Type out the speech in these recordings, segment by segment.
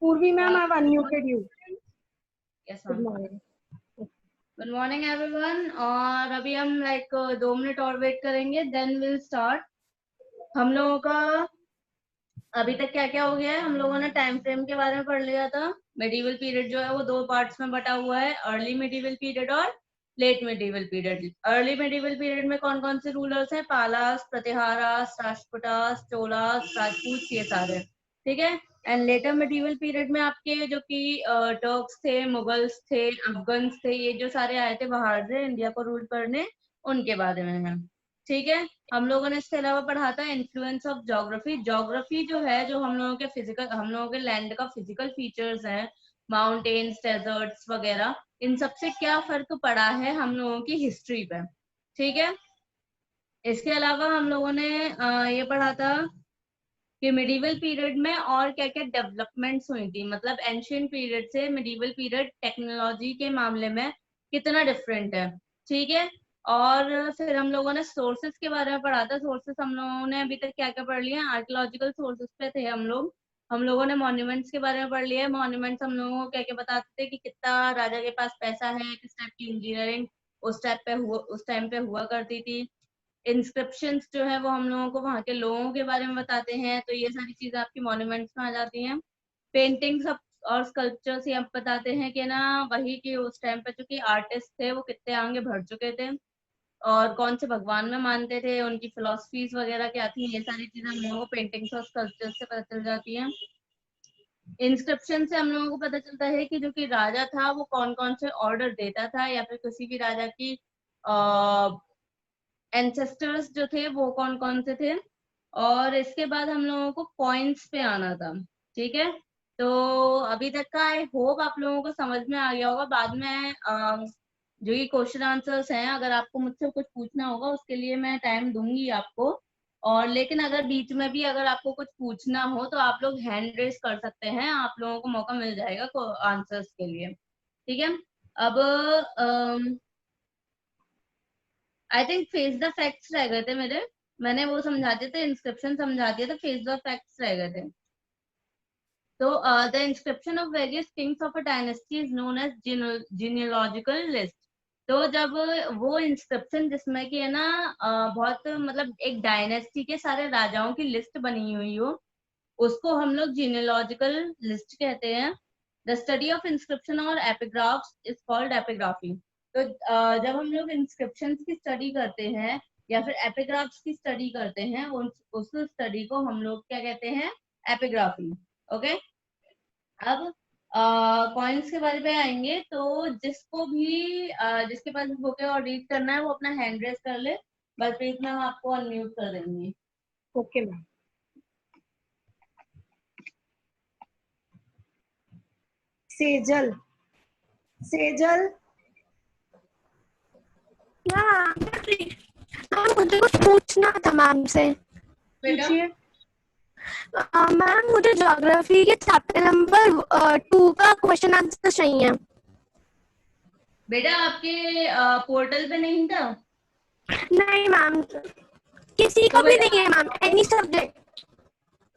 पूर्वी ma'am, I have unmuted you. Yes good ma'am. Morning. Good morning everyone. और अभी हम 2 मिनट और वेट करेंगे, देन विल स्टार्ट। हम लोगों का अभी तक क्या क्या हो गया है, हम लोगों ने टाइम फ्रेम के बारे में पढ़ लिया था। मेडिवल पीरियड जो है वो 2 पार्ट्स में बटा हुआ है, अर्ली मेडिवल पीरियड और late medieval period. Early medieval period में कौन कौन से रूलर्स हैं? पालास, प्रतिहारास, राष्ट्रकूटास, चोलास, राजपूत, ये सारे, ठीक है। एंड लेटर मेडिवल पीरियड में आपके जो कि टर्क्स थे, मुगल्स थे, अफगन्स थे, ये जो सारे आए थे बाहर से इंडिया को रूल करने, उनके बारे में है, ठीक है। हम लोगों ने इसके अलावा पढ़ा था इन्फ्लुएंस ऑफ ज्योग्राफी। ज्योग्राफी जो है, जो हम लोगों के फिजिकल, हम लोगों के लैंड का फिजिकल फीचर्स हैं, माउंटेन्स, डेजर्ट्स वगैरह, इन सब से क्या फर्क पड़ा है हम लोगों की हिस्ट्री पे, ठीक है। इसके अलावा हम लोगों ने ये पढ़ा था कि मिडिवल पीरियड में और क्या क्या डेवलपमेंट्स हुई थी, मतलब एंशियंट पीरियड से मिडिवल पीरियड टेक्नोलॉजी के मामले में कितना डिफरेंट है, ठीक है। और फिर हम लोगों ने सोर्सेस के बारे में पढ़ा था। सोर्सेस हम लोगों ने अभी तक क्या क्या पढ़ लिया? आर्कियोलॉजिकल सोर्सेस पे थे हम लोगों ने मॉन्यूमेंट्स के बारे में पढ़ लिया है। मॉन्यूमेंट्स हम लोगों को क्या क्या बताते थे कि कितना राजा के पास पैसा है, किस टाइप की इंजीनियरिंग उस टाइम पे हुआ करती थी। इंस्क्रिप्शंस जो है वो हम लोगों को वहाँ के लोगों के बारे में बताते हैं, तो ये सारी चीजें आपकी मॉन्यूमेंट्स में आ जाती हैं। पेंटिंग्स और स्कल्पचर्स ये आप बताते हैं कि ना, वही कि उस टाइम पे जो कि आर्टिस्ट थे वो कितने आगे बढ़ चुके थे और कौन से भगवान में मानते थे, उनकी फिलोसफीज वगैरह क्या थी, ये सारी चीजें हम लोगों को पेंटिंग्स और स्कल्पचर्स से पता चल जाती हैं। इंस्क्रिप्शन से हम लोगों को पता चलता है कि जो कि राजा था वो कौन कौन से ऑर्डर देता था, या फिर किसी भी राजा की एंसेस्टर्स जो थे वो कौन कौन से थे। और इसके बाद हम लोगों को कॉइन्स पे आना था, ठीक है। तो अभी तक का आई होप आप लोगों को समझ में आ गया होगा। बाद में जो ये क्वेश्चन आंसर्स हैं, अगर आपको मुझसे कुछ पूछना होगा उसके लिए मैं टाइम दूंगी आपको। और लेकिन अगर बीच में भी अगर आपको कुछ पूछना हो तो आप लोग हैंड रेस कर सकते हैं, आप लोगों को मौका मिल जाएगा आंसर्स के लिए, ठीक है। अब I think face the facts रह गए थे मेरे, मैंने वो समझा दिए थे, इंस्क्रिप्शन समझा दिया था, फेस द फैक्ट्स रह गए थे। तो the inscription of various kings of a dynasty is known as genealogical list. तो जब वो इंस्क्रिप्शन जिसमें कि है ना बहुत मतलब एक डायनेस्टी के सारे राजाओं की लिस्ट बनी हुई हो, उसको हम लोग जीनियोलॉजिकल लिस्ट कहते हैं। द स्टडी ऑफ इंस्क्रिप्शन और एपिग्राफ्स इज कॉल्ड एपिग्राफी। तो जब हम लोग इंस्क्रिप्शन की स्टडी करते हैं या फिर एपिग्राफ्स की स्टडी करते हैं, उस स्टडी को हम लोग क्या कहते हैं? एपिग्राफी। ओके। अब कॉइन्स के बारे में आएंगे, तो जिसको भी जिसके पास बुक है और रीड करना है वो अपना हैंड रेस कर ले, बस प्लीज मैम आपको अनम्यूट कर देंगे। Okay ma'am. सेजल, सेजल। मुझे कुछ पूछना था मैम से। पूछिए। मैम मुझे ज्योग्राफी के चैप्टर नंबर 2 का क्वेश्चन आंसर चाहिए। बेटा आपके पोर्टल पे नहीं था? नहीं मैम, किसी का तो भी बेटा नहीं है मैम, एनी सब्जेक्ट।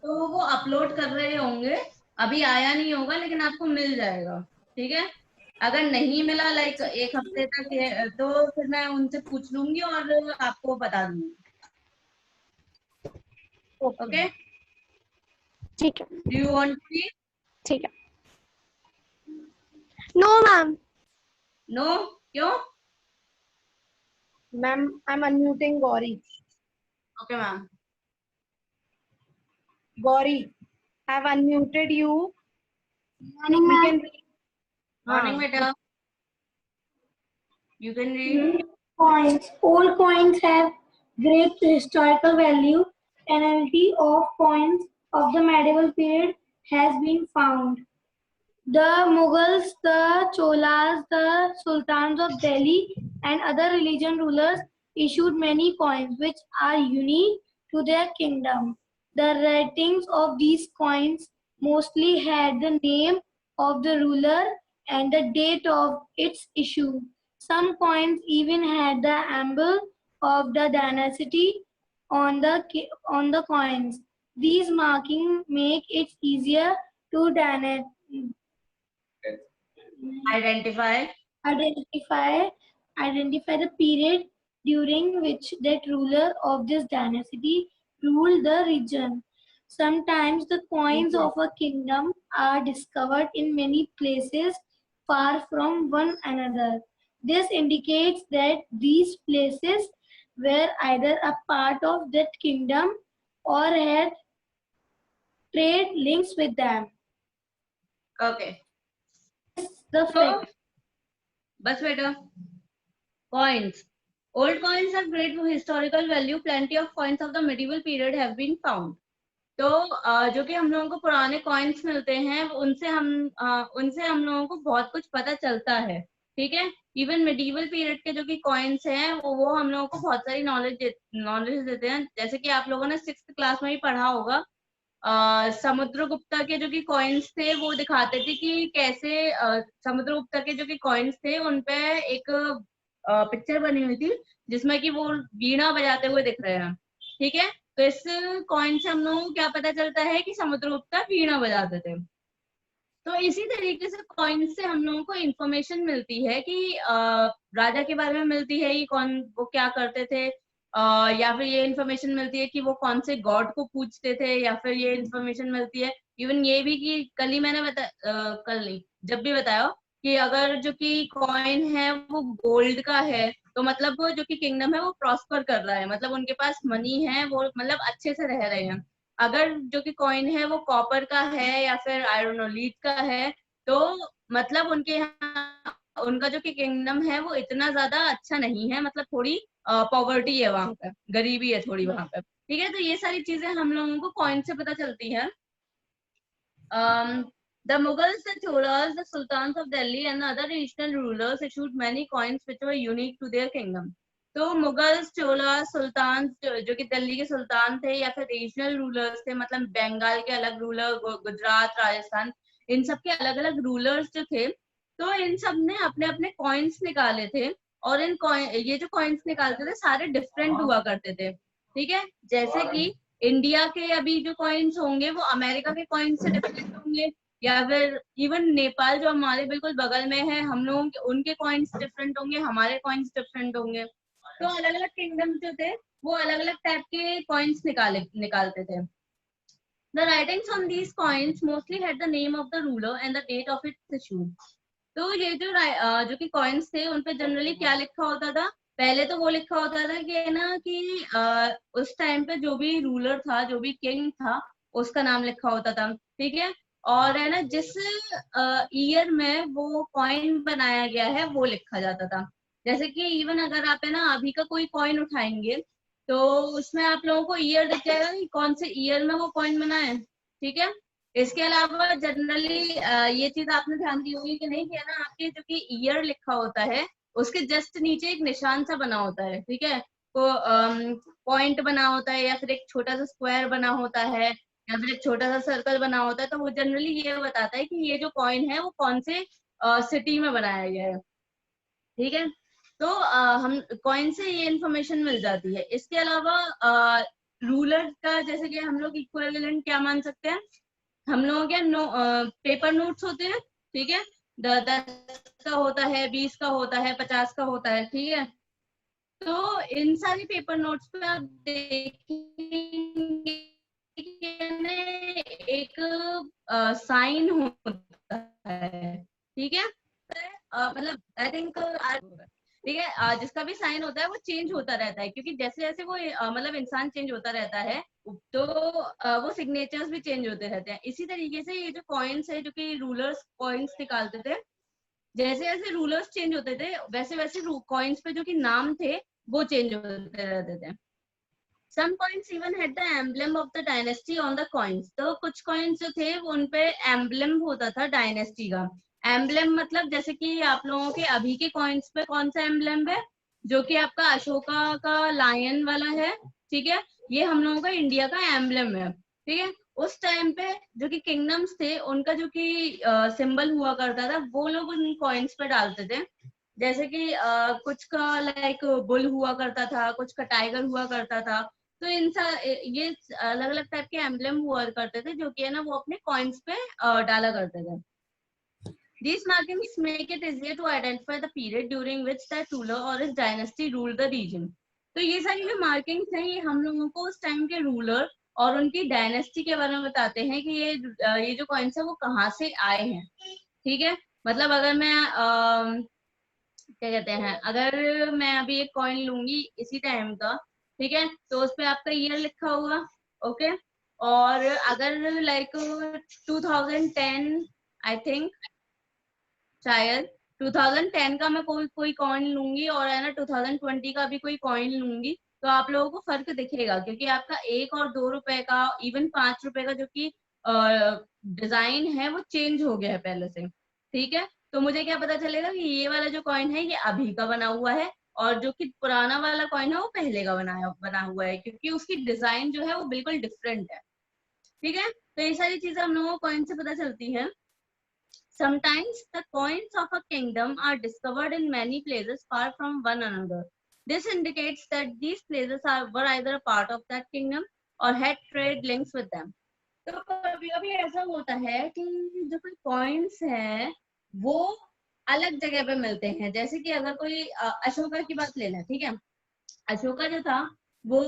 तो वो अपलोड कर रहे होंगे, अभी आया नहीं होगा लेकिन आपको मिल जाएगा, ठीक है। अगर नहीं मिला एक हफ्ते तक तो फिर मैं उनसे पूछ लूंगी और आपको बता दूंगी। ओके, ठीक है। Do you want to read? ठीक है। No ma'am. नो? क्यों? Ma'am I am unmuting Gauri. Okay ma'am. Gauri, I have unmuted you. Morning You ma'am. can read. Morning बेटा, you can read. Coins. All coins have great historical value. Analysis of coins of the medieval period has been found. The Mughals, the Cholas, the Sultans of Delhi, and other religion rulers issued many coins which are unique to their kingdom. The writings of these coins mostly had the name of the ruler and the date of its issue. Some coins even had the emblem of the dynasty on the coins. These markings make it easier to Identify. identify the period during which that ruler of this dynasty ruled the region. Sometimes the coins of a kingdom are discovered in many places far from one another. This indicates that these places were either a part of that kingdom or had trade links with them. Okay. The So, fact. बस बेटा. Coins. Old coins have great historical value. Plenty of coins of the medieval period have been found. तो जो कि हम लोगों को पुराने coins मिलते हैं उनसे हम लोगों को बहुत कुछ पता चलता है. ठीक है. इवन मिडीवल पीरियड के जो कि कॉइन्स हैं वो हम लोगों को बहुत सारी नॉलेज देते हैं. जैसे कि आप लोगों ने 6th क्लास में ही पढ़ा होगा. समुद्रगुप्ता के जो कि कॉइन्स थे वो दिखाते थे कि कैसे समुद्रगुप्ता के जो कि कॉइन्स थे उन पे एक पिक्चर बनी हुई थी जिसमें कि वो वीणा बजाते हुए दिख रहे हैं. ठीक है. तो इस कॉइन से हम लोगों को क्या पता चलता है कि समुद्रगुप्ता वीणा बजाते थे. तो इसी तरीके से कॉइन से हम लोगों को इंफॉर्मेशन मिलती है कि राजा के बारे में मिलती है, ये कौन वो क्या करते थे, या फिर ये इंफॉर्मेशन मिलती है कि वो कौन से गॉड को पूजते थे, या फिर ये इंफॉर्मेशन मिलती है इवन ये भी कि कल ही मैंने कल नहीं जब भी बताया कि अगर जो कि कॉइन है वो गोल्ड का है तो मतलब वो जो कि किंगडम है वो प्रॉस्पर कर रहा है, मतलब उनके पास मनी है, वो मतलब अच्छे से रह रहे हैं. अगर जो कि कॉइन है वो कॉपर का है या फिर आई डोंट नो लीड का है तो मतलब उनके यहाँ उनका जो कि किंगडम है वो इतना ज्यादा अच्छा नहीं है, मतलब थोड़ी पॉवर्टी है वहां पे, गरीबी है थोड़ी वहां पे. ठीक है. तो ये सारी चीजें हम लोगों को कॉइन से पता चलती है. The Mughals, the Cholas, the Sultans of Delhi and other regional rulers issued many coins which were unique to their kingdom. तो मुगल्स, चोला, सुल्तान जो कि दिल्ली के सुल्तान थे या फिर रीजनल रूलर्स थे, मतलब बंगाल के अलग रूलर, गुजरात, राजस्थान, इन सब के अलग अलग रूलर्स जो थे तो इन सब ने अपने अपने कॉइन्स निकाले थे और ये जो कॉइन्स निकालते थे सारे डिफरेंट हुआ करते थे. ठीक है. जैसे कि इंडिया के अभी जो कॉइन्स होंगे वो अमेरिका के कॉइन्स से डिफरेंट होंगे, या फिर इवन नेपाल जो हमारे बिल्कुल बगल में है हम लोगों के उनके कॉइन्स डिफरेंट होंगे, हमारे कॉइन्स डिफरेंट होंगे. तो अलग अलग किंगडम जो थे वो अलग अलग टाइप के कॉइन्स निकालते थे. The writings on these coins mostly had the name of the ruler and the date of its issue. तो ये जो कि कॉइन्स थे उन पे जनरली क्या लिखा होता था, पहले तो वो लिखा होता था कि है ना कि उस टाइम पे जो भी रूलर था, जो भी किंग था उसका नाम लिखा होता था. ठीक है. और है ना जिस ईयर में वो कॉइन बनाया गया है वो लिखा जाता था. जैसे कि इवन अगर आप है ना अभी का कोई कॉइन उठाएंगे तो उसमें आप लोगों को ईयर दिख जाएगा कि कौन से ईयर में वो कॉइन बना है. ठीक है. इसके अलावा जनरली ये चीज आपने ध्यान दी होगी कि नहीं कि है ना आपके जो कि ईयर लिखा होता है उसके जस्ट नीचे एक निशान सा बना होता है. ठीक है. तो पॉइंट बना होता है या फिर एक छोटा सा स्क्वायर बना होता है या फिर एक छोटा सा सर्कल बना होता है, तो वो जनरली ये बताता है कि ये जो कॉइन है वो कौन से सिटी में बनाया गया है. ठीक है. तो हम कॉइन से ये इंफॉर्मेशन मिल जाती है. इसके अलावा रूलर का जैसे कि हम लोग इक्विवेलेंट क्या मान सकते हैं, हम लोगों के पेपर नोट्स होते हैं. ठीक है. 10 का होता है, 20 का होता है, 50 का होता है. ठीक है. तो इन सारी पेपर नोट्स पे आप देखेंगे एक साइन होता है. ठीक है. मतलब आई थिंक ठीक है, जिसका भी साइन होता है वो चेंज होता रहता है क्योंकि जैसे जैसे वो मतलब इंसान चेंज होता रहता है तो वो सिग्नेचर्स भी चेंज होते रहते हैं. इसी तरीके से ये जो कॉइन्स है जो कि रूलर्स कॉइन्स निकालते थे, जैसे जैसे रूलर्स चेंज होते थे वैसे वैसे कॉइन्स पे जो कि नाम थे वो चेंज होते रहते थे. Some coins even had the emblem of the dynasty on the coins. तो कुछ coins जो थे वो उनपे emblem होता था डायनेस्टी का. एम्बलम मतलब जैसे कि आप लोगों के अभी के कॉइन्स पे कौन सा एम्बलम है, जो कि आपका अशोका का लायन वाला है. ठीक है. ये हम लोगों का इंडिया का एम्बलम है. ठीक है. उस टाइम पे जो कि किंगडम्स थे उनका जो कि सिंबल हुआ करता था वो लोग उन कॉइन्स पे डालते थे. जैसे कि कुछ का लाइक बुल हुआ करता था, कुछ का टाइगर हुआ करता था. तो ये अलग अलग टाइप के एम्बलम हुआ करते थे जो कि है ना वो अपने कॉइन्स पे डाला करते थे. These markings make it easier to identify the period during which that ruler or his dynasty ruled the region. तो ये सारी जो मार्किंग्स हैं ये हम लोगों को उस टाइम के रूलर और उनकी डायनेस्टी के बारे में बताते हैं कि ये जो कॉइन्स है वो कहाँ से आए हैं. ठीक है, मतलब अगर मैं क्या कहते हैं, अगर मैं अभी एक कॉइन लूंगी इसी टाइम का, ठीक है, तो उस पे आपका ईयर लिखा होगा. ओके, और अगर लाइक 2010 आई थिंक, शायद 2010 का मैं कोई कॉइन लूंगी और है ना 2020 का भी कोई कॉइन लूंगी, तो आप लोगों को फर्क दिखेगा क्योंकि आपका 1 और 2 रुपए का, इवन 5 रुपए का जो कि डिजाइन है वो चेंज हो गया है पहले से. ठीक है, तो मुझे क्या पता चलेगा कि ये वाला जो कॉइन है ये अभी का बना हुआ है और जो कि पुराना वाला कॉइन है वो पहले का बना हुआ है, क्योंकि उसकी डिजाइन जो है वो बिल्कुल डिफरेंट है. ठीक है, तो ये सारी चीजें हम लोगों को कॉइन से पता चलती है. Sometimes the coins of a kingdom are discovered in many places far from one another. This indicates that these places were either a part of that kingdom or had trade links with them. तो कभी-कभी ऐसा होता है कि जो कोई coins हैं वो अलग जगह पे मिलते हैं. जैसे कि अगर कोई अशोका की बात ले लें, ठीक है, अशोका जो था वो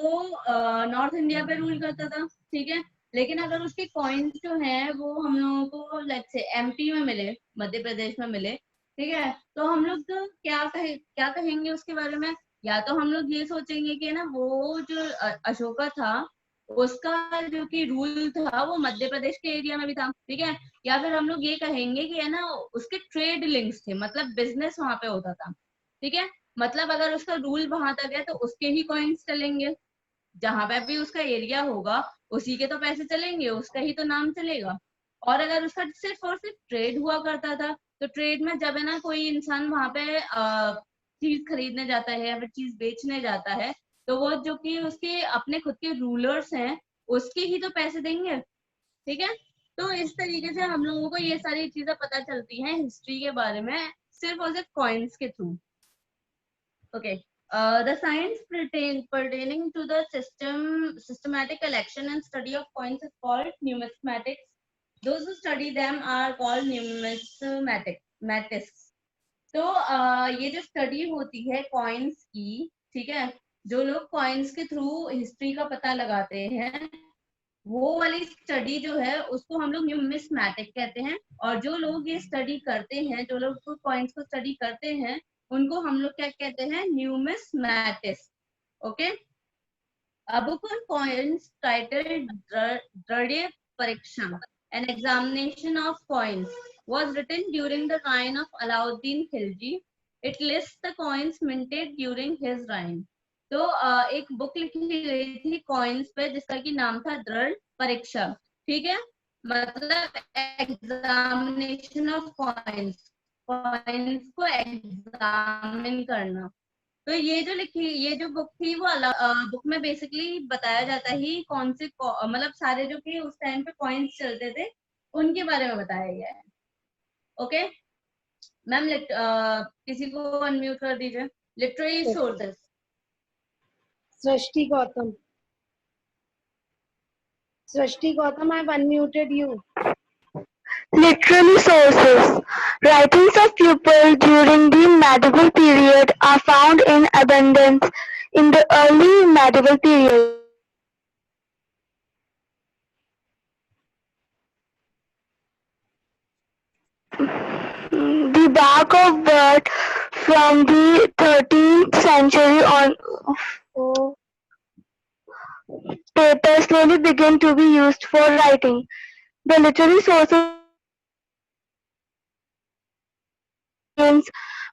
नॉर्थ इंडिया पे रूल करता था. ठीक है, लेकिन अगर उसके कॉइन्स जो हैं वो हम लोगों को लाइक से एमपी में मिले, मध्य प्रदेश में मिले, ठीक है, तो हम लोग तो क्या कहेंगे उसके बारे में. या तो हम लोग ये सोचेंगे कि ना वो जो अशोका था उसका जो कि रूल था वो मध्य प्रदेश के एरिया में भी था. ठीक है, या फिर हम लोग ये कहेंगे कि है ना उसके ट्रेड लिंक्स थे, मतलब बिजनेस वहां पे होता था. ठीक है, मतलब अगर उसका रूल वहां तक है तो उसके ही कॉइन्स चलेंगे, जहां पे भी उसका एरिया होगा उसी के तो पैसे चलेंगे, उसका ही तो नाम चलेगा. और अगर उसका सिर्फ और सिर्फ ट्रेड हुआ करता था तो ट्रेड में जब है ना कोई इंसान वहां पे चीज खरीदने जाता है या फिर चीज बेचने जाता है तो वो जो कि उसके अपने खुद के रूलर्स हैं उसके ही तो पैसे देंगे. ठीक है, तो इस तरीके से हम लोगों को ये सारी चीजें पता चलती हैं हिस्ट्री के बारे में सिर्फ और सिर्फ कॉइन्स के through. Okay, the science pertaining to the systematic collection and study of coins is called numismatics. Those who study them are called numismatists. तो ये जो स्टडी होती है कॉइन्स की, ठीक है, जो लोग कॉइन्स के थ्रू हिस्ट्री का पता लगाते हैं वो वाली स्टडी जो है उसको हम लोग न्यूमिस्मैटिक कहते हैं. और जो लोग ये स्टडी करते हैं, जो लोग कॉइन्स को स्टडी करते हैं उनको हम लोग क्या कहते हैं, numismatist. Okay, a book on coins titled Dradya Pariksha, an examination of coins, was written during the reign of Alauddin Khilji. It lists the coins minted during his reign. तो एक बुक लिखी गई थी कॉइन्स पे जिसका की नाम था दृढ़ परीक्षा. ठीक है, मतलब एग्जामिनेशन ऑफ कॉइन्स, कॉइन्स को एग्जामिन करना. तो ये जो बुक थी वो बुक में बेसिकली बताया जाता ही कौन से मतलब सारे जो कि उस टाइम पे कॉइन्स चलते थे उनके बारे में बताया गया है. ओके मैम, किसी को अनम्यूट कर दीजिए. Literary sources. Srishti Gautam. Srishti Gautam, I have unmuted you. Literary sources. Writings of people during the medieval period are found in abundance in the early medieval period. The bark of bird from the 13th century on paper slowly began to be used for writing. The literary sources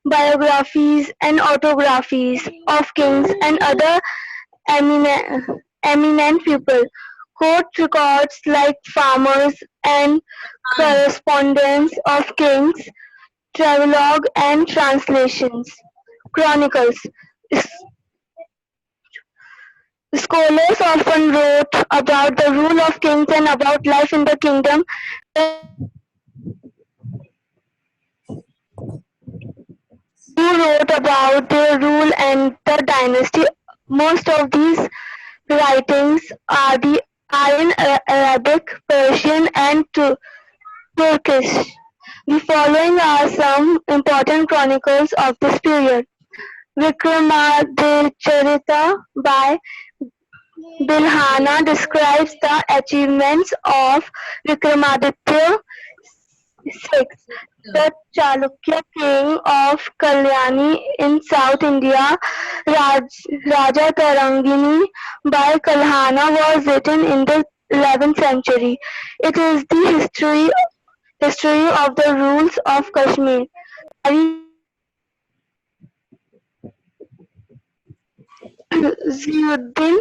biographies and autobiographies of kings and other eminent people, court records like farmers and correspondence of kings, travelogue and translations, chronicles. Scholars often wrote about the rule of kings and about life in the kingdom. Who wrote about their rule and the dynasty. Most of these writings are in Arabic, Persian, and Turkish. The following are some important chronicles of this period. Vikramaditya by Bilhana describes the achievements of Vikramaditya VI, the Chalukya king of Kalyani in South India. Raja Tarangini by Kalhana was written in the 11th century. It is the history of the rules of Kashmir. Ziyuddin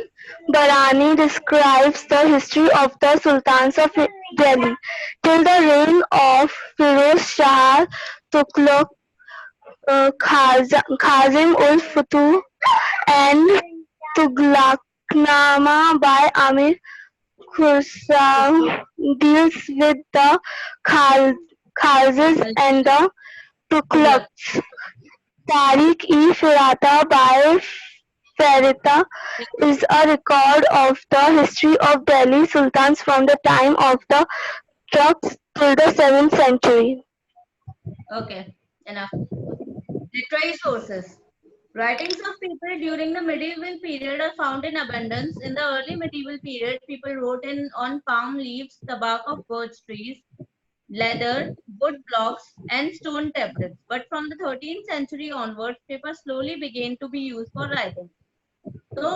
Barani describes the history of the Sultans of Delhi till the reign of Firoz Shah Tughlaq, Kazim ul Futuh, and Tughlaqnama by Amir Khusraw deals with the Khazars and the Tughlaqs. Tariq-e-Firata by Farita is a record of the history of Delhi Sultans from the time of the Turks till the 7th century. Okay, enough. Literary sources. Writings of people during the medieval period are found in abundance. In the early medieval period, people wrote on palm leaves, the bark of birch trees, leather, wood blocks, and stone tablets. But from the 13th century onwards, paper slowly began to be used for writing. तो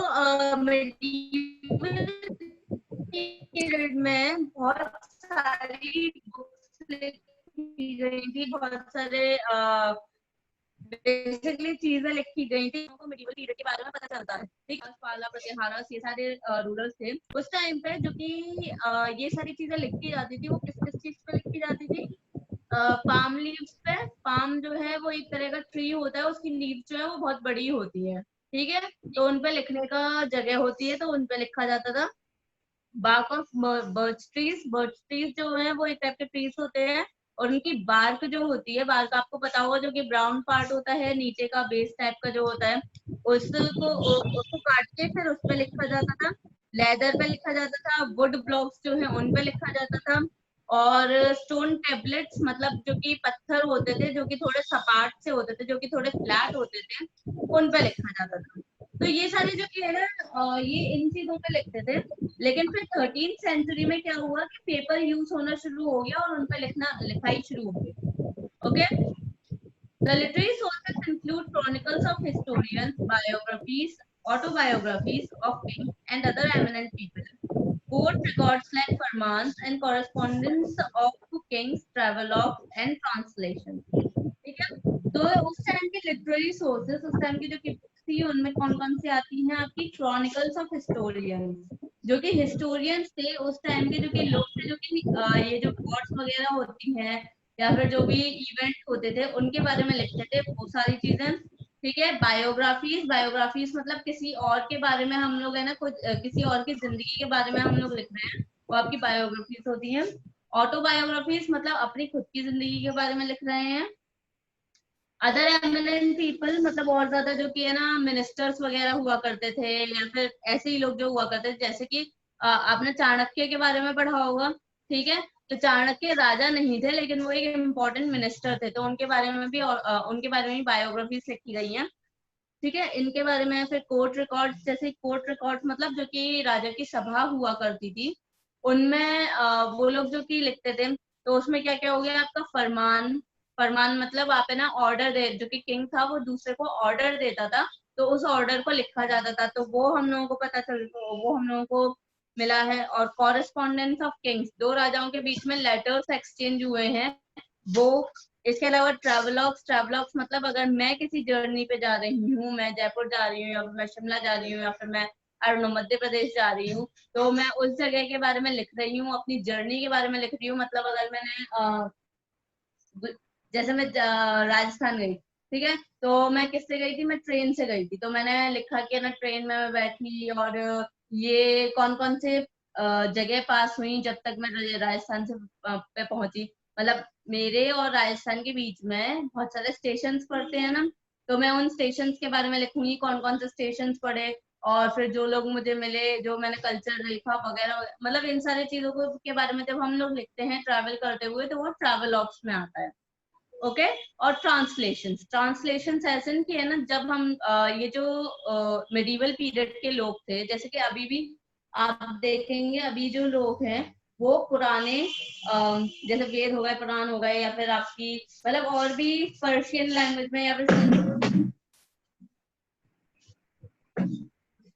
medieval period में बहुत सारी books लिखी गई थी, बहुत सारे basically चीजें लिखी गई थी। हमको medieval period के बारे में पता चलता है, ठीक है। पाला प्रतिहारा ये सारे रूलर्स थे उस टाइम पे, जो कि ये सारी चीजें लिखी जाती थी। वो किस किस चीज पे लिखी जाती थी? पाम लीव्स पे। पाम जो है वो एक तरह का ट्री होता है, उसकी लीव जो है वो बहुत बड़ी होती है, ठीक है। तो उन पे लिखने का जगह होती है, तो उन पे लिखा जाता था। बार्क ऑफ बर्च ट्रीज जो है वो एक टाइप के ट्रीज होते हैं, और उनकी बार्क जो होती है, बार्क आपको पता होगा, जो कि ब्राउन पार्ट होता है नीचे का, बेस टाइप का जो होता है, उसको काट के फिर उस पे लिखा जाता था। लेदर पे लिखा जाता था, वुड ब्लॉक्स जो है उन पे लिखा जाता था, और स्टोन टेबलेट्स मतलब जो कि पत्थर होते थे, जो कि थोड़े सपाट से होते थे, जो कि थोड़े फ्लैट होते थे, उन पे लिखा जाता था। तो ये सारे जो कि है ना, ये इन चीजों पे लिखते थे। लेकिन फिर 13th सेंचुरी में क्या हुआ कि पेपर यूज होना शुरू हो गया और उन पे लिखाई शुरू हो गई। Okay, the literary sources include chronicles of historians, biographies, autobiographies of kings and other eminent people, court records like farmans, and correspondence of kings, travelogues and translations. ठीक है। तो उस टाइम की लिटरेरी सोर्सेस, उस टाइम की जो books थी, उनमें कौन कौन सी आती हैं? आपकी क्रॉनिकल्स ऑफ हिस्टोरियंस, जो कि हिस्टोरियंस थे उस टाइम के, जो कि लोग थे, जो कि ये जो वॉर्स वगैरह होती हैं या फिर जो भी इवेंट होते थे उनके बारे में लिखते थे, वो सारी चीजें, ठीक है। बायोग्राफीज मतलब किसी और के बारे में हम लोग है ना, कुछ किसी और की जिंदगी के बारे में हम लोग लिख रहे हैं, वो आपकी बायोग्राफीज होती हैं। ऑटोबायोग्राफीज मतलब अपनी खुद की जिंदगी के बारे में लिख रहे हैं। अदर एमिनेंट पीपल मतलब और ज्यादा जो कि है ना, मिनिस्टर्स वगैरह हुआ करते थे, या फिर ऐसे ही लोग जो हुआ करते थे, जैसे कि आपने चाणक्य के बारे में पढ़ा होगा, ठीक है। तो चाणक्य राजा नहीं थे, लेकिन वो एक इम्पोर्टेंट मिनिस्टर थे, तो उनके बारे में भी बायोग्राफीज लिखी गई हैं, ठीक है। इनके बारे में फिर कोर्ट रिकॉर्ड्स, जैसे कोर्ट रिकॉर्ड्स मतलब जो कि राजा की सभा हुआ करती थी, उनमें वो लोग जो कि लिखते थे, तो उसमें क्या क्या हो गया आपका? फरमान मतलब आप है ना ऑर्डर दे, जो कि किंग था वो दूसरे को ऑर्डर देता था, तो उस ऑर्डर को लिखा जाता था, तो वो हम लोगों को पता चल, वो हम लोगों को मिला है। और कॉरेस्पॉन्डेंस ऑफ किंग्स, दो राजाओं के बीच में लेटर्स एक्सचेंज हुए हैं वो। इसके अलावा ट्रैवलॉग्स मतलब अगर मैं किसी जर्नी पे जा रही हूँ, मैं जयपुर जा रही हूँ, या फिर मैं शिमला जा रही हूँ, या फिर मैं मध्य प्रदेश जा रही हूँ, तो मैं उस जगह के बारे में लिख रही हूँ, अपनी जर्नी के बारे में लिख रही हूँ। मतलब अगर मैंने जैसे मैं राजस्थान गई, ठीक है, तो मैं किससे गई थी? मैं ट्रेन से गई थी, तो मैंने लिखा कि ना ट्रेन में मैं बैठी, और ये कौन कौन से जगह पास हुई जब तक मैं राजस्थान से पे पहुंची। मतलब मेरे और राजस्थान के बीच में बहुत सारे स्टेशन पड़ते हैं ना, तो मैं उन स्टेशन के बारे में लिखूंगी, कौन कौन से स्टेशन पड़े, और फिर जो लोग मुझे मिले, जो मैंने कल्चर देखा वगैरह, मतलब इन सारी चीजों को के बारे में जब हम लोग लिखते हैं ट्रैवल करते हुए, तो वो ट्रैवल ऑप्स में आता है। ओके। और ट्रांसलेशंस ऐसे कि है ना, जब हम ये जो मिडिवल पीरियड के लोग थे, जैसे कि अभी भी आप देखेंगे, अभी जो लोग हैं वो पुराने जैसे वेद हो गए, पुराण हो गए, या फिर आपकी मतलब और भी पर्शियन लैंग्वेज में या फिर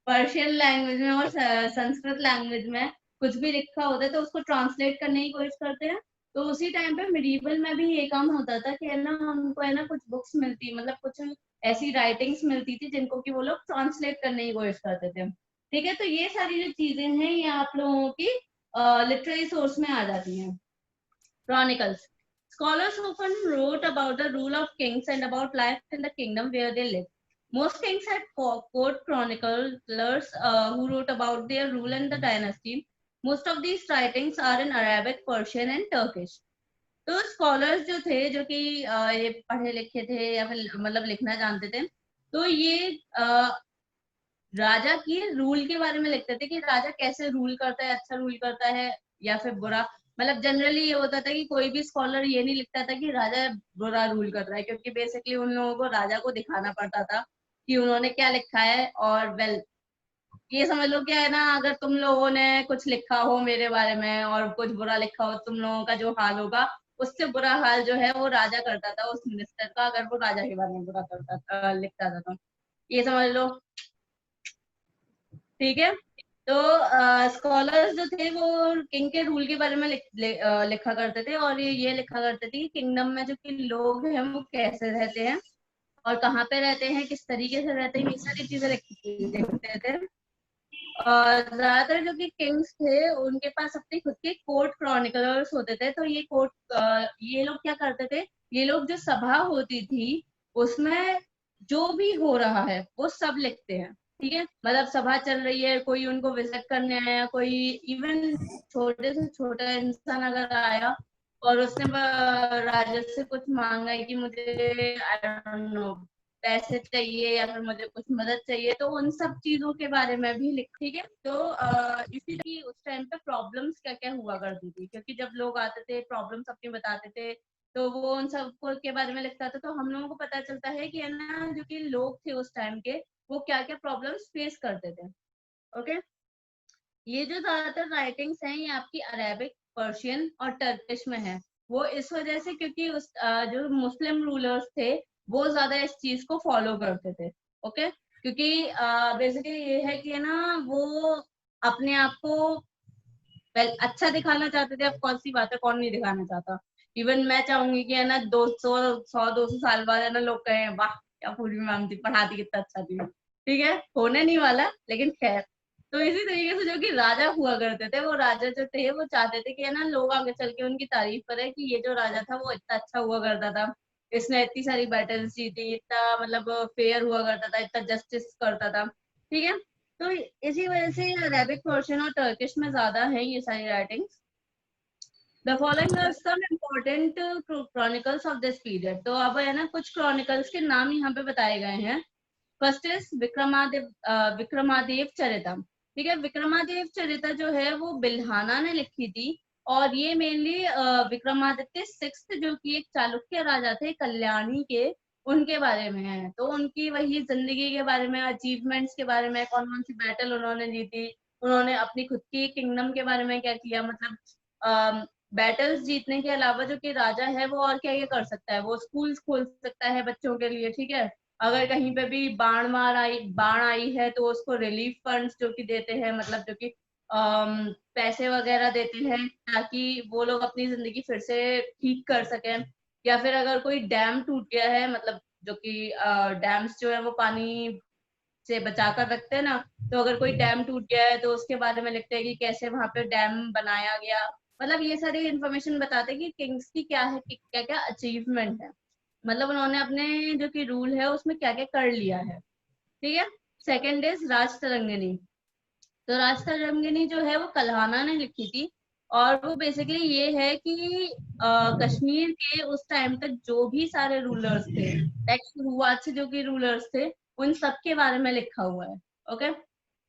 पर्शियन लैंग्वेज में और संस्कृत लैंग्वेज में कुछ भी लिखा होता है तो उसको ट्रांसलेट करने की कोशिश करते हैं। तो उसी टाइम पे मिडिवल में भी ये काम होता था कि है ना, हमको है ना कुछ बुक्स मिलती, मतलब कुछ ऐसी राइटिंग्स मिलती थी जिनको कि वो लोग ट्रांसलेट करने की कोशिश करते थे। ठीक है, तो ये सारी जो चीजें हैं ये आप लोगों की लिटरेरी सोर्स में आ जाती हैं। Chronicles. Scholars often wrote about the rule of kings and about life in the kingdom where they lived. Most kings had court chroniclers who wrote about their rule and the dynasty. Most of these writings are in Arabic, Persian and Turkish. तो scholars जो थे, जो कि ये पढ़े लिखे थे या फिर मतलब लिखना जानते थे, तो ये राजा की रूल के बारे में लिखते थे कि राजा कैसे रूल करता है, अच्छा रूल करता है या फिर बुरा। मतलब जनरली ये होता था कि कोई भी स्कॉलर ये नहीं लिखता था कि राजा बुरा रूल कर रहा है, क्योंकि बेसिकली उन लोगों को राजा को दिखाना पड़ता था कि उन्होंने क्या लिखा है। और वेल, ये समझ लो क्या है ना, अगर तुम लोगों ने कुछ लिखा हो मेरे बारे में और कुछ बुरा लिखा हो, तुम लोगों का जो हाल होगा उससे बुरा हाल जो है वो राजा करता था उस मिनिस्टर का, अगर वो राजा के बारे में बुरा करता था, लिखता था। तो ये समझ लो। ठीक है, तो स्कॉलर्स जो थे वो किंग के रूल के बारे में लिखा करते थे, और ये लिखा करते थे कि किंगडम में जो कि लोग हैं वो कैसे रहते हैं और कहाँ पे रहते हैं, किस तरीके से रहते हैं, ये सारी चीजें लिखते थे। और ज्यादातर जो कि किंग्स थे उनके पास अपने खुद के कोर्ट क्रॉनिकलर्स होते थे। तो ये लोग क्या करते थे, ये लोग जो सभा होती थी उसमें जो भी हो रहा है वो सब लिखते हैं। ठीक है, मतलब सभा चल रही है, कोई उनको विजिट करने आया, कोई इवन छोटे से छोटा इंसान अगर आया और उसने राजा से कुछ मांगा है कि मुझे आई डोंट नो पैसे चाहिए या फिर मुझे कुछ मदद चाहिए, तो उन सब चीजों के बारे में भी लिख। ठीक है, तो इसीलिए उस टाइम पे प्रॉब्लम्स क्या क्या हुआ करती थी, क्योंकि जब लोग आते थे प्रॉब्लम्स अपनी बताते थे तो वो उन सब के बारे में लिखता था। तो हम लोगों को पता चलता है कि है ना, जो कि लोग थे उस टाइम के वो क्या क्या प्रॉब्लम्स फेस करते थे। ओके, ये जो ज्यादातर राइटिंग्स हैं ये आपकी अरेबिक, पर्शियन और टर्किश में है। वो इस वजह से क्योंकि उस जो मुस्लिम रूलर्स थे वो ज्यादा इस चीज को फॉलो करते थे। ओके, क्योंकि बेसिकली ये है कि है ना, वो अपने आप को अच्छा दिखाना चाहते थे। अब कौन सी बात है, कौन नहीं दिखाना चाहता। इवन मैं चाहूंगी कि है ना 200 साल बाद है ना लोग कहें वाह क्या पूर्वी मैम थी, पढ़ाती कितना अच्छा थी। ठीक है, होने नहीं वाला, लेकिन खैर। तो इसी तरीके से जो कि राजा हुआ करते थे, वो राजा जो थे वो चाहते थे कि है ना लोग आगे चल के उनकी तारीफ करें कि ये जो राजा था वो इतना अच्छा हुआ करता था, इसने इतनी सारी बैटल्स जीती, इतना मतलब फेयर हुआ करता था, इतना जस्टिस करता था। ठीक है, तो इसी वजह से अरेबिक, पर्शियन और टर्किश में ज्यादा है ये सारी writings. The following are some important chronicles of this period. तो अब है ना कुछ chronicles के नाम यहाँ पे बताए गए हैं। First is Vikramadev Charita. ठीक है, विक्रमादेव चरिता जो है वो बिल्हाना ने लिखी थी, और ये मेनली विक्रमादित्य सिक्स्थ जो कि एक चालुक्य राजा थे कल्याणी के, उनके बारे में है। तो उनकी वही जिंदगी के बारे में, अचीवमेंट्स के बारे में, कौन कौन सी बैटल उन्होंने जीती, उन्होंने अपनी खुद की किंगडम के बारे में क्या किया, मतलब बैटल्स जीतने के अलावा जो कि राजा है वो और क्या क्या कर सकता है, वो स्कूल्स खोल सकता है बच्चों के लिए। ठीक है, अगर कहीं पे भी बाढ़ आई है तो उसको रिलीफ फंड्स जो कि देते हैं, मतलब जो कि पैसे वगैरह देते हैं ताकि वो लोग अपनी जिंदगी फिर से ठीक कर सकें। या फिर अगर कोई डैम टूट गया है, मतलब जो कि डैम्स जो है वो पानी से बचा कर रखते हैं ना, तो अगर कोई डैम टूट गया है तो उसके बारे में लिखते हैं कि कैसे वहां पे डैम बनाया गया। मतलब ये सारी इन्फॉर्मेशन बताते हैं कि किंग्स की क्या है, क्या क्या अचीवमेंट है, मतलब उन्होंने अपने जो कि रूल है उसमें क्या क्या कर लिया है। ठीक है, सेकंड इज राज तरंगिणी। तो राज तरंगिणी जो है वो कल्हाना ने लिखी थी, और वो बेसिकली ये है कि कश्मीर के उस टाइम तक जो भी सारे रूलर्स थे, शुरुआत से जो कि रूलर्स थे, उन सब के बारे में लिखा हुआ है। ओके,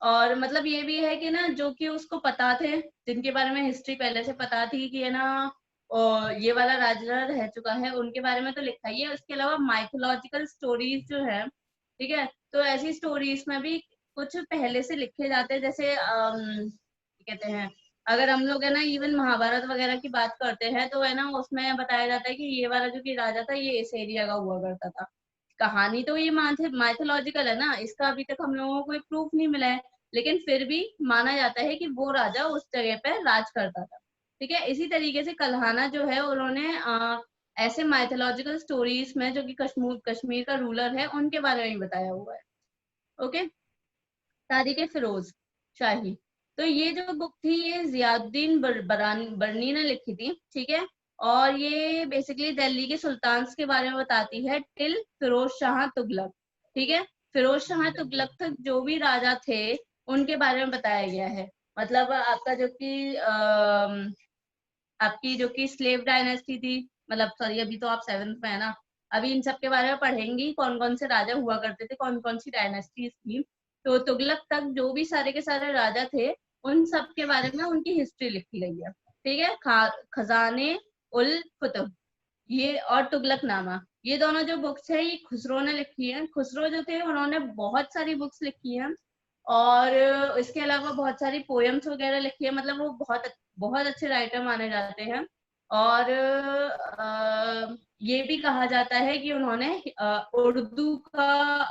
और मतलब ये भी है कि ना जो कि उसको पता थे, जिनके बारे में हिस्ट्री पहले से पता थी कि है ना और ये वाला राजा रह चुका है, उनके बारे में तो लिखा ही है। उसके अलावा माइथोलॉजिकल स्टोरीज जो है, ठीक है, तो ऐसी स्टोरीज में भी कुछ पहले से लिखे जाते हैं, जैसे कहते हैं, अगर हम लोग है ना इवन महाभारत वगैरह की बात करते हैं तो है ना उसमें बताया जाता है कि ये वाला जो कि राजा था ये इस एरिया का हुआ करता था। कहानी तो ये माइथोलॉजिकल है ना, इसका अभी तक हम लोगों को कोई प्रूफ नहीं मिला है, लेकिन फिर भी माना जाता है कि वो राजा उस जगह पर राज करता था। ठीक है, इसी तरीके से कल्हाना जो है उन्होंने ऐसे माइथोलॉजिकल स्टोरीज में जो कि कश्मीर का रूलर है उनके बारे में बताया हुआ है। ओके, तारीख फिरोज शाही, तो ये जो बुक थी ये जियाउद्दीन बरनी ने लिखी थी। ठीक है, और ये बेसिकली दिल्ली के सुल्तान्स के बारे में बताती है टिल फिरोज शाह तुगलक। ठीक है, फिरोज शाह तुगलक तक जो भी राजा थे उनके बारे में बताया गया है। मतलब आपका जो कि आपकी जो कि स्लेव डायनेस्टी थी, मतलब सॉरी अभी तो आप 7th में है ना, अभी इन सब के बारे में पढ़ेंगी कौन कौन से राजा हुआ करते थे, कौन कौन सी डायनेस्टीज थी। तो तुगलक तक जो भी सारे के सारे राजा थे उन सब के बारे में उनकी हिस्ट्री लिखी गई है। ठीक है, खजाने उल कुतुब ये और तुगलक नामा, ये दोनों जो बुक्स है ये खुसरो ने लिखी है। खुसरो जो थे उन्होंने बहुत सारी बुक्स लिखी हैं और इसके अलावा बहुत सारी पोएम्स वगैरह लिखी है। मतलब वो बहुत अच्छे राइटर माने जाते हैं। और ये भी कहा जाता है कि उन्होंने उर्दू का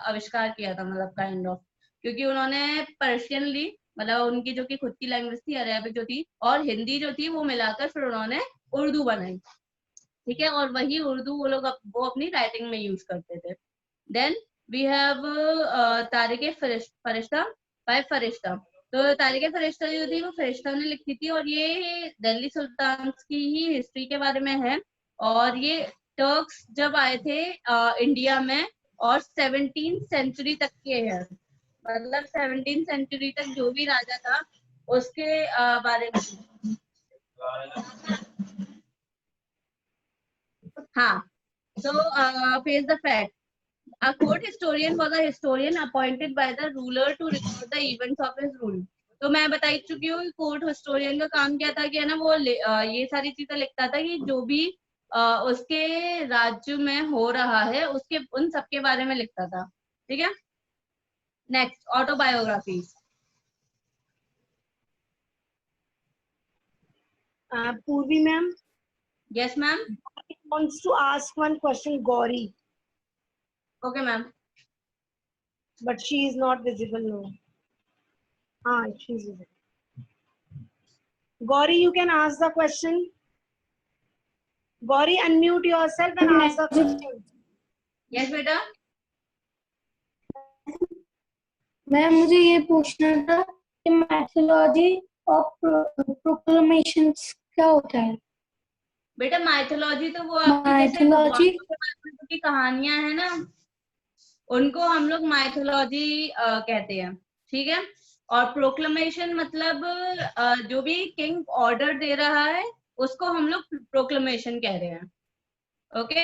आविष्कार किया था, मतलब काइंड ऑफ, क्योंकि उन्होंने पर्शियन ली, मतलब उनकी जो कि खुद की लैंग्वेज थी अरेबिक जो थी और हिंदी जो थी वो मिलाकर फिर उन्होंने उर्दू बनाई। ठीक है, और वही उर्दू वो लोग वो अपनी राइटिंग में यूज करते थे। Then we have Tariq Firishta bye फरिश्ता। तो तारिक फरिश्ता जो थी वो फरिश्ता ने लिखी थी और ये दिल्ली सुल्तान्स की ही हिस्ट्री के बारे में है। और ये टर्क्स जब आए थे इंडिया में और 17th सेंचुरी तक के हैं, मतलब 17th सेंचुरी तक जो भी राजा था उसके बारे में। हाँ, so face the fact. A court historian was a historian appointed by the ruler to record the events of his rule. तो मैं बता ही चुकी हूँ कोर्ट हिस्टोरियन का काम क्या था कि है ना वो ये सारी चीजें लिखता था कि जो भी उसके राज्य में हो रहा है उसके उन सब के बारे में लिखता था। ठीक है, नेक्स्ट ऑटोबायोग्राफी। पूर्वी ma'am. Yes ma'am. wants to ask one question, Gauri. Okay, ma'am. But she is not visible now. Ah, she is visible. Gauri, you can ask the question. Gauri, unmute yourself and ask the question. Yes, बेटा। Ma'am मुझे ये पूछना था कि mythology of प्रोक्लेमेशंस क्या होता है? बेटा माइथोलॉजी तो वो आपकी जैसे की कहानियां है ना उनको हम लोग माइथोलॉजी कहते हैं। ठीक है, और प्रोक्लेमेशन मतलब जो भी किंग ऑर्डर दे रहा है उसको हम लोग प्रोक्लेमेशन कह रहे हैं। Okay,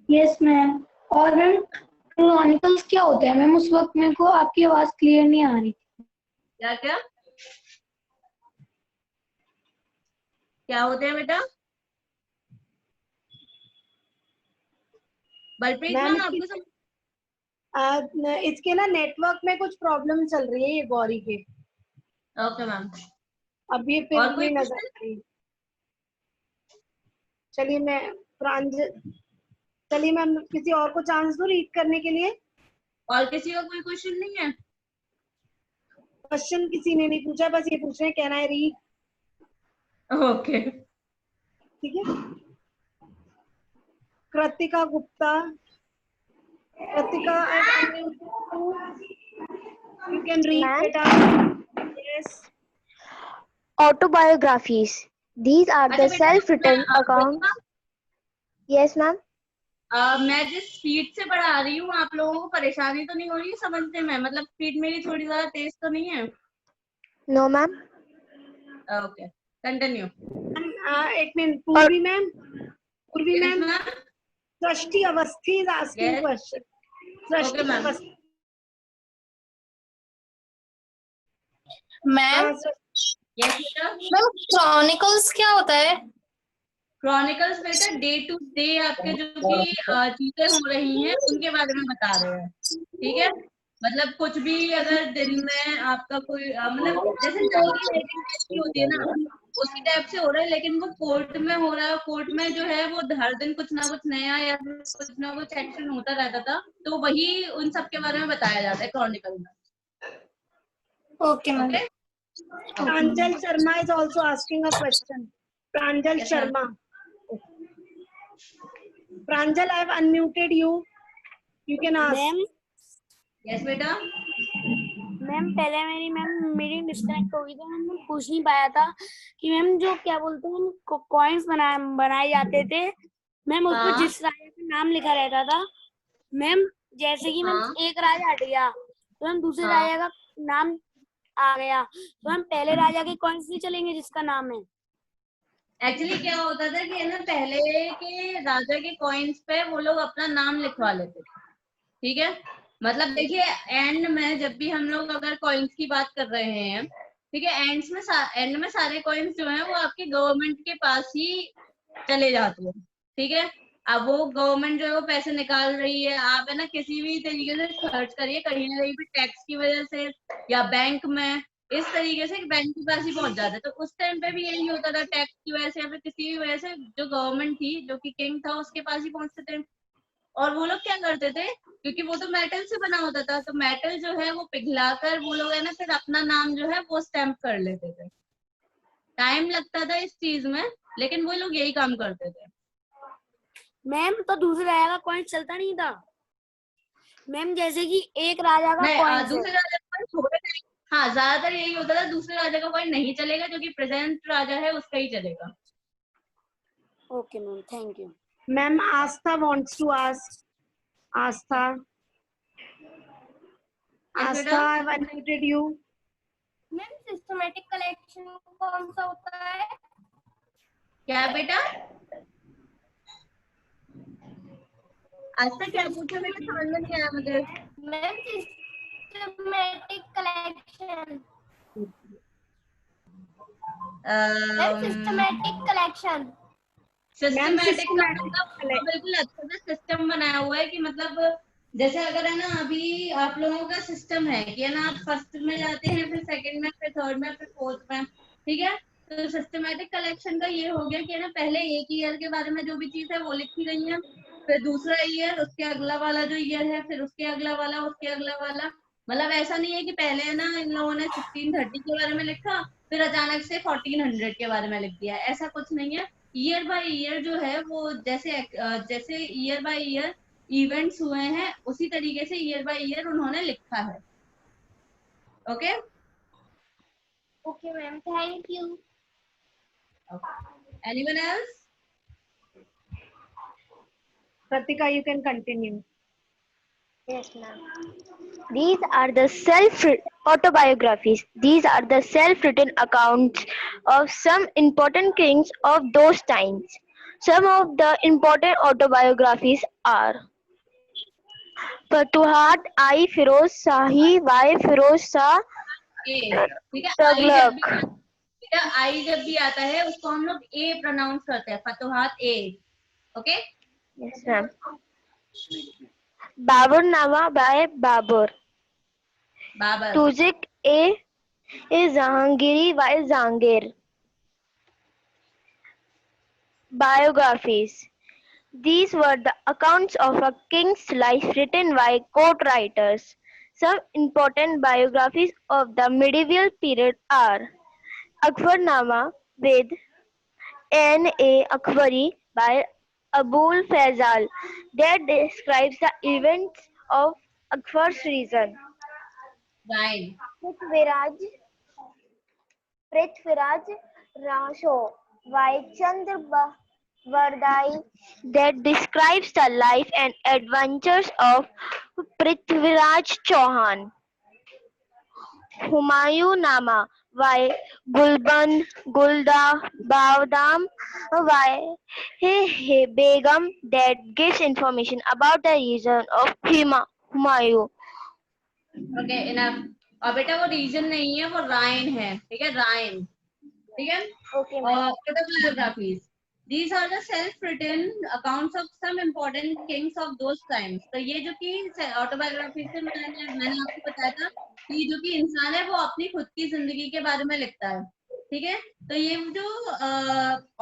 yes ma'am. और मैम क्रॉनिकल्स क्या होता है? मैम उस वक्त मेरे को आपकी आवाज क्लियर नहीं आ रही। क्या क्या क्या होते हैं बेटा? बलप्रीत मैम आपको इसके ना नेटवर्क में कुछ प्रॉब्लम चल रही है ये गौरी के। Okay ma'am. अब ये फिर नहीं नजर आ रही। चलिए मैं चलिए मैम किसी और को चांस दूं रीड करने के लिए। और किसी का कोई क्वेश्चन नहीं है? क्वेश्चन किसी ने नहीं पूछा, बस ये पूछ रहे हैं कैन आई रीड। ओके, ठीक है। Kritika Gupta, Kritika you can read beta. Yes. Autobiographies. These are the self-written accounts. Yes, ma'am. मैं जिस स्पीड से पढ़ा रही हूँ आप लोगों को परेशानी तो नहीं हो रही है समझने में? मतलब स्पीड मेरी थोड़ी ज्यादा तेज तो नहीं है? No, ma'am. Okay, continue. एक मिनट पूर्वी मैम। पूर्वी ma'am, Srishti Awasthi is asking Yes. question. Srishti Okay, ma'am. Awasthi ma'am yes बेटा। मैम क्रॉनिकल्स क्या होता है? क्रॉनिकल्स बेटा डे टू डे आपके जो भी चीजें हो रही हैं उनके बारे में बता रहे हैं, ठीक है। मतलब कुछ भी अगर दिन में आपका कोई मतलब जैसे डेली राइटिंग कैसी होती है ना, उसी टाइप से हो रहा है, लेकिन वो कोर्ट में हो रहा है। कोर्ट में जो है वो हर दिन कुछ ना कुछ नया या फिर कुछ ना कुछ एक्शन होता रहता था, तो वही उन सब के बारे में बताया जाता है क्रॉनिकल में। Okay ma'am. Okay. Pranjal Sharma is also asking a question. Pranjal Yes, ma'am. Sharma. Pranjal, I have unmuted you. You can ask. Ma'am yes बेटा। मैम पहले मेरी मीटिंग डिस्कनेक्ट हो गई थी, मैम पूछ नहीं पाया था कि मैम जो क्या बोलते हैं कॉइन्स बनाए जाते थे मैम, उस पर हाँ। जिस राजा का नाम लिखा रहता था मैम, जैसे कि मैम हाँ। एक राजा हट गया तो मैम दूसरे हाँ। राजा का नाम आ गया, तो हम पहले राजा के कॉइन्स नहीं चलेंगे जिसका नाम है। एक्चुअली क्या होता था कि है ना, पहले के राजा के कॉइन्स पे वो लोग अपना नाम लिखवा लेते थे, ठीक है। मतलब देखिए एंड में जब भी हम लोग अगर कॉइन्स की बात कर रहे हैं, ठीक है, एंड में सारे कॉइन्स जो हैं वो आपके गवर्नमेंट के पास ही चले जाते हैं, ठीक है। अब वो गवर्नमेंट जो है वो पैसे निकाल रही है, आप है ना किसी भी तरीके से खर्च करिए, कहीं ना कहीं भी टैक्स की वजह से या बैंक में, इस तरीके से बैंक के पास ही पहुंच जाते। तो उस टाइम पे भी यही होता था, टैक्स की वजह से या फिर किसी भी वजह से जो गवर्नमेंट थी, जो कि किंग था, उसके पास ही पहुंचते थे। और वो लोग क्या करते थे, क्योंकि वो तो मेटल से बना होता था, तो मेटल जो है वो पिघलाकर वो लोग है ना फिर अपना नाम जो है वो स्टैम्प कर लेते थे। टाइम लगता था इस चीज में, लेकिन वो लोग यही काम करते थे। मैम तो दूसरे राजा का कॉइन चलता नहीं था मैम, जैसे कि एक राजा का नहीं, कॉइन दूसरे राजा का coin थोड़े टाइम, हाँ ज्यादातर यही होता था, दूसरे राजा का कॉइन नहीं चलेगा, जो कि प्रेजेंट राजा है उसका ही चलेगा। Okay ma'am, thank you. Ma'am, Astha wants to ask. Astha. Yes, Astha, madam. I have unmuted you. Ma'am systematic collection कौन सा होता है? क्या बेटा? आज तक क्या पूछा बेटा, समझ में नहीं आया मुझे। Ma'am systematic collection. Ma'am systematic collection. Systematic का systematic मतलब बिल्कुल अच्छा सा सिस्टम बनाया हुआ है कि मतलब जैसे अगर है ना अभी आप लोगों का सिस्टम है कि है ना, आप फर्स्ट में जाते हैं, फिर सेकंड में, फिर थर्ड में, फिर फोर्थ में, ठीक है। तो सिस्टमैटिक कलेक्शन का ये हो गया कि है ना, पहले एक ईयर के बारे में जो भी चीज है वो लिखी गई है, फिर दूसरा ईयर, उसके अगला वाला जो ईयर है, फिर उसके अगला वाला, उसके अगला वाला। मतलब ऐसा नहीं है कि पहले है ना इन लोगों ने 1630 के बारे में लिखा, फिर अचानक से 1400 के बारे में लिख दिया, ऐसा कुछ नहीं है। ईयर बाय ईयर जो है वो जैसे ईयर बाय ईयर इवेंट्स हुए हैं, उसी तरीके से ईयर बाय ईयर उन्होंने लिखा है। Okay okay ma'am, thank you. Anyone else? Pratika, you can continue. Yes, ma'am. These are the autobiographies. These are the self-written accounts of some important kings of those times. Some of the important autobiographies are फतुहात I. Firoz Shahi Y. Firoz Shah ठीक है। Tughlaq. आई जब भी आता है उसको हम लोग ए pronounce करते हैं, फतुहात ए। Okay. Yes, ma'am. Baburnama by Babur. Babur. Tuzik A. Jahangiri by Jahangir. Biographies. These were the accounts of a king's life written by court writers. Some important biographies of the medieval period are Akbarnama with N.A. Akbari by Abul Faisal that describes the events of Akbar's reign. Right. Prithviraj Rasho by Chandra Vardai that describes the life and adventures of Prithviraj Chauhan. Humayun-Nama by Gulda Bawdam by Begum that gives information about the reign of Humayun. Okay enough. और बेटा वो reason नहीं है, वो राइन है, ठीक है, राइन, ठीक है। Okay, ma'am. Autobiographies. These are the self-written accounts of some important kings of those times. तो ये जो कि ऑटोबायोग्राफी से मैंने आपको बताया था कि जो कि इंसान है वो अपनी खुद की जिंदगी के बारे में लिखता है, ठीक है। तो ये जो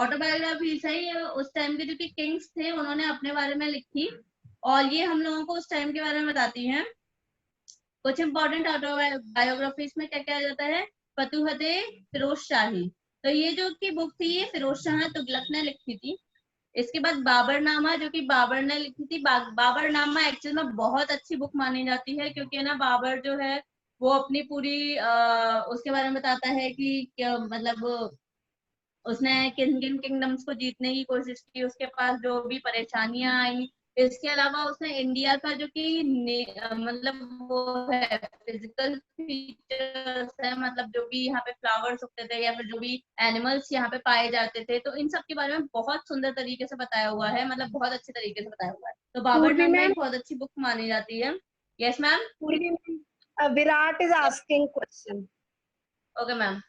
ऑटोबायोग्राफीज है ये उस टाइम के जो कि किंग्स थे उन्होंने अपने बारे में लिखी, और ये हम लोगों को उस टाइम के बारे में बताती हैं। कुछ इंपॉर्टेंट ऑटोबायोग्राफीज में क्या क्या जाता है, फतुहते फिरोज शाही, तो ये जो की बुक थी ये फिरोज शाह तुगलक ने लिखी थी। इसके बाद बाबरनामा जो कि बाबर ने लिखी थी। बाबरनामा एक्चुअल में बहुत अच्छी बुक मानी जाती है, क्योंकि ना बाबर जो है वो अपनी पूरी उसके बारे में बताता है कि क्या मतलब उसने किन किन किंगडम्स को जीतने की कोशिश की, उसके पास जो भी परेशानियां आई। इसके अलावा उसने इंडिया का जो कि मतलब वो है फिजिकल फीचर्स है, मतलब जो भी यहाँ पे फ्लावर्स उगते थे या फिर जो भी एनिमल्स यहाँ पे पाए जाते थे, तो इन सब के बारे में बहुत सुंदर तरीके से बताया हुआ है, मतलब बहुत अच्छे तरीके से बताया हुआ है। तो बाबरनामा एक बहुत अच्छी बुक मानी जाती है। Yes ma'am. Purvi ma'am, Virat is asking question. Okay ma'am.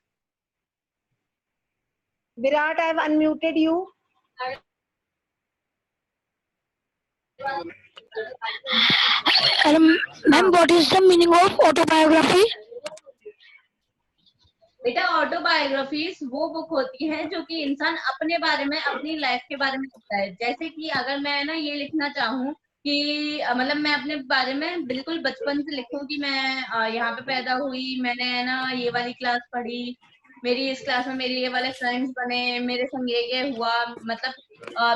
Virat, I have unmuted you. Ma'am, what is the meaning of autobiography? बेटा ऑटोबायोग्राफीज वो बुक होती है जो कि इंसान अपने बारे में, अपनी लाइफ के बारे में लिखता है। जैसे कि अगर मैं ना ये लिखना चाहूँ कि मतलब मैं अपने बारे में बिल्कुल बचपन से लिखूं कि मैं यहाँ पे पैदा हुई, मैंने ना ये वाली क्लास पढ़ी, मेरी इस क्लास में मेरे ये वाले फ्रेंड्स बने, मेरे संग ये हुआ, मतलब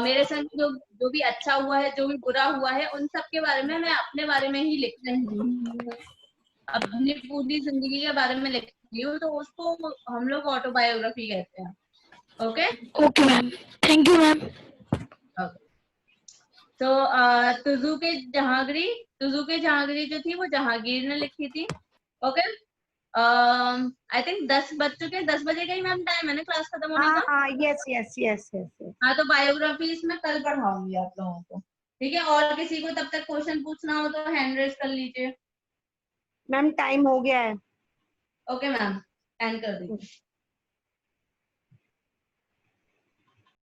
मेरे संग जो जो भी अच्छा हुआ है, जो भी बुरा हुआ है, उन सब के बारे में मैं अपने बारे में ही लिख रही हूँ, अपनी पूरी जिंदगी के बारे में लिख रही हूँ, तो उसको हम लोग ऑटोबायोग्राफी कहते हैं। Okay Okay, ma'am. Thank you, ma'am. तो तुजू के जहांगीरी जो थी वो जहांगीर ने लिखी थी। ओके आई थिंक 10 बज चुके हैं, 10 बजे का ही मैम टाइम है ना क्लास खत्म होने का। Yes. हाँ तो बायोग्राफी इसमें कल पढ़ाऊंगी आप लोगों को, ठीक है। और किसी को तब तक क्वेश्चन पूछना हो तो हैंड रेज कर लीजिए। मैम टाइम हो गया है। ओके मैम, एंड कर दीजिए।